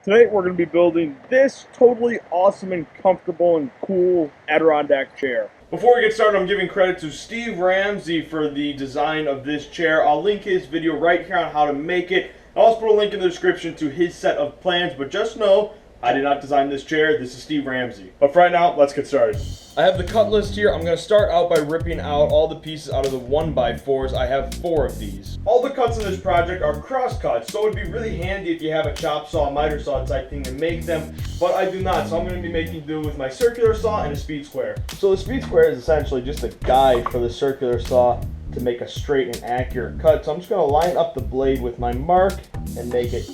Today we're going to be building this totally awesome and comfortable and cool Adirondack chair. Before we get started, I'm giving credit to Steve Ramsey for the design of this chair. I'll link his video right here on how to make it. I'll also put a link in the description to his set of plans, but just know I did not design this chair. This is Steve Ramsey. But for right now, let's get started. I have the cut list here. I'm going to start out by ripping out all the pieces out of the 1x4s. I have 4 of these. All the cuts in this project are cross cuts, so it would be really handy if you have a chop saw, miter saw type thing to make them, but I do not, so I'm going to be making do with my circular saw and a speed square. So the speed square is essentially just a guide for the circular saw to make a straight and accurate cut. So I'm just going to line up the blade with my mark and make it.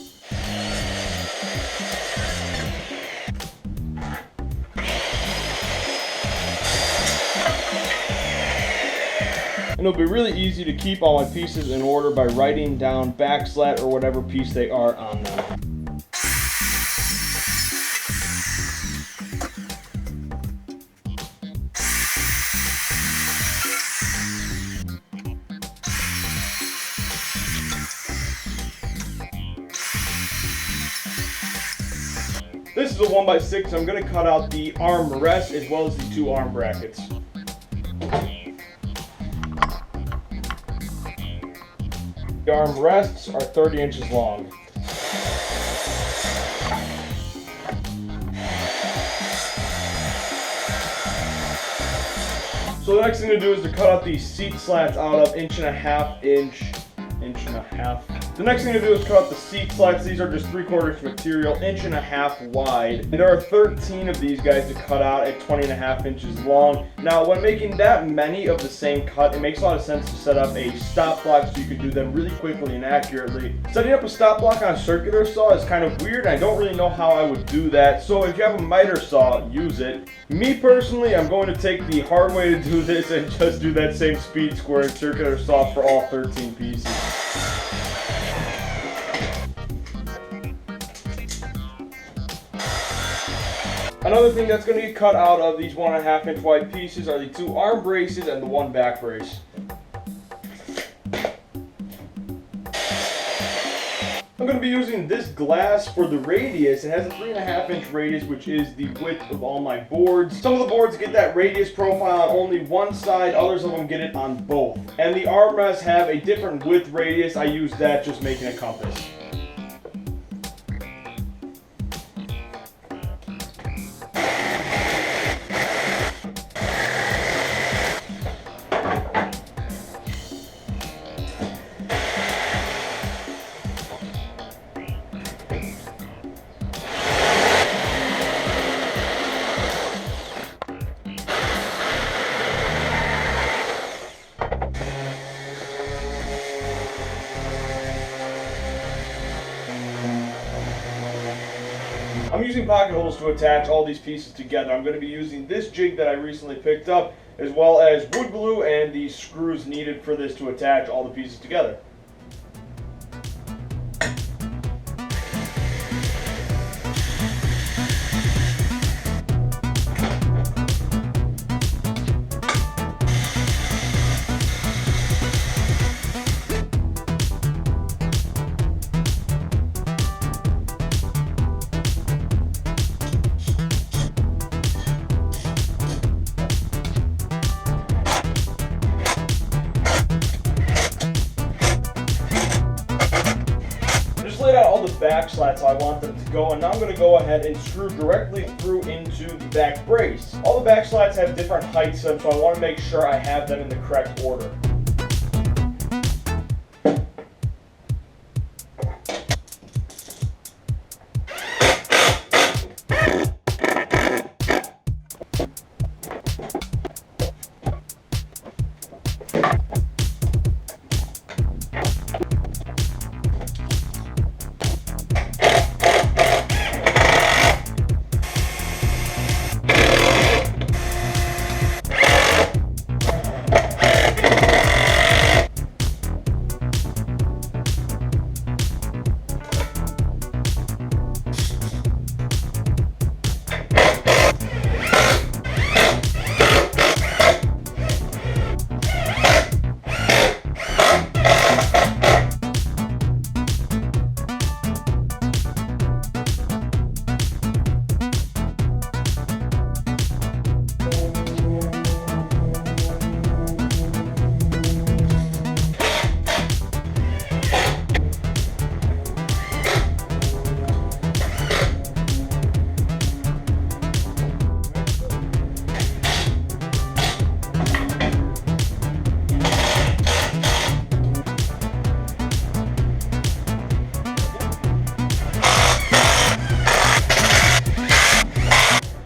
And it'll be really easy to keep all my pieces in order by writing down backslat or whatever piece they are on them. This is a 1x6. I'm going to cut out the arm rest as well as the 2 arm brackets. The arm rests are 30 inches long. So the next thing to do is to cut out these seat slats out of 1.5 inch. The next thing to do is cut out the seat slats. These are just 3/4 inch material, 1.5 inches wide. And there are 13 of these guys to cut out at 20.5 inches long. Now, when making that many of the same cut, it makes a lot of sense to set up a stop block so you can do them really quickly and accurately. Setting up a stop block on a circular saw is kind of weird. I don't really know how I would do that. So if you have a miter saw, use it. Me personally, I'm going to take the hard way to do this and just do that same speed square and circular saw for all 13 pieces. Another thing that's going to get cut out of these 1.5 inch wide pieces are the 2 arm braces and the 1 back brace. I'm going to be using this glass for the radius. It has a 3.5 inch radius, which is the width of all my boards. Some of the boards get that radius profile on only one side, others of them get it on both. And the armrests have a different width radius. I use that just making a compass. I'm using pocket holes to attach all these pieces together. I'm going to be using this jig that I recently picked up, as well as wood glue and the screws needed for this to attach all the pieces together. Laid out all the back slats I want them to go, and now I'm going to go ahead and screw directly through into the back brace. All the back slats have different heights, so I want to make sure I have them in the correct order.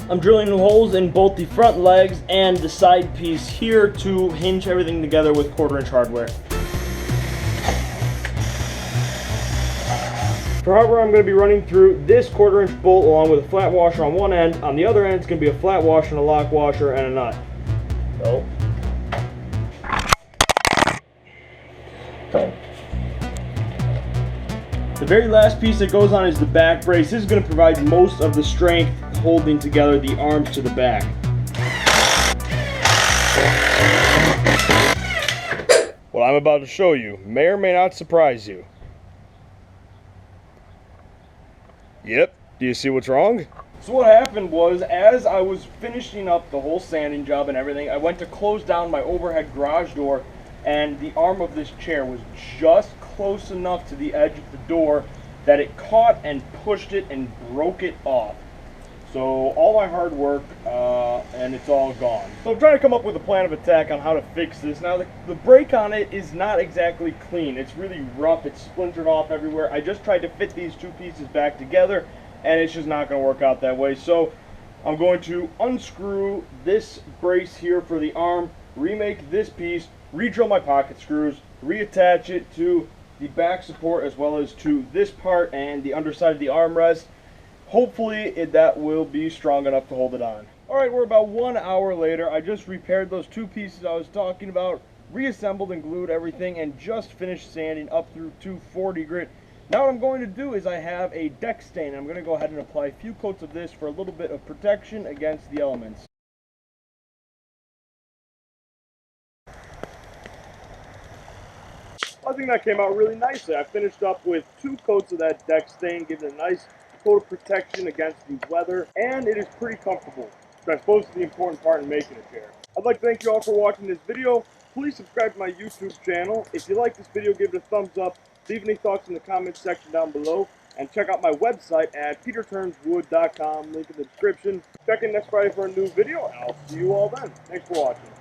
I'm drilling holes in both the front legs and the side piece here to hinge everything together with 1/4" hardware. For hardware, I'm going to be running through this 1/4" bolt along with a flat washer on one end. On the other end, it's going to be a flat washer and a lock washer and a nut. The very last piece that goes on is the back brace. This is going to provide most of the strength holding together the arms to the back. What I'm about to show you may or may not surprise you. Yep, do you see what's wrong? So what happened was, as I was finishing up the whole sanding job and everything, I went to close down my overhead garage door, and the arm of this chair was just close enough to the edge of the door that it caught and pushed it and broke it off. So all my hard work, and it's all gone. So I'm trying to come up with a plan of attack on how to fix this. Now the brake on it is not exactly clean. It's really rough. It's splintered off everywhere. I just tried to fit these two pieces back together, and it's just not going to work out that way. So I'm going to unscrew this brace here for the arm, remake this piece, re-drill my pocket screws, reattach it to the back support as well as to this part and the underside of the armrest. Hopefully that will be strong enough to hold it on. Alright, we're about 1 hour later. I just repaired those two pieces I was talking about, reassembled and glued everything, and just finished sanding up through 240 grit. Now what I'm going to do is I have a deck stain. I'm going to go ahead and apply a few coats of this for a little bit of protection against the elements. I think that came out really nicely. I finished up with 2 coats of that deck stain, giving it a nice coat of protection against the weather, and it is pretty comfortable, which I suppose is the important part in making a chair. I'd like to thank you all for watching this video. Please subscribe to my YouTube channel. If you like this video, give it a thumbs up. Leave any thoughts in the comments section down below, and check out my website at peterturnswood.com, link in the description. Check in next Friday for a new video, and I'll see you all then. Thanks for watching.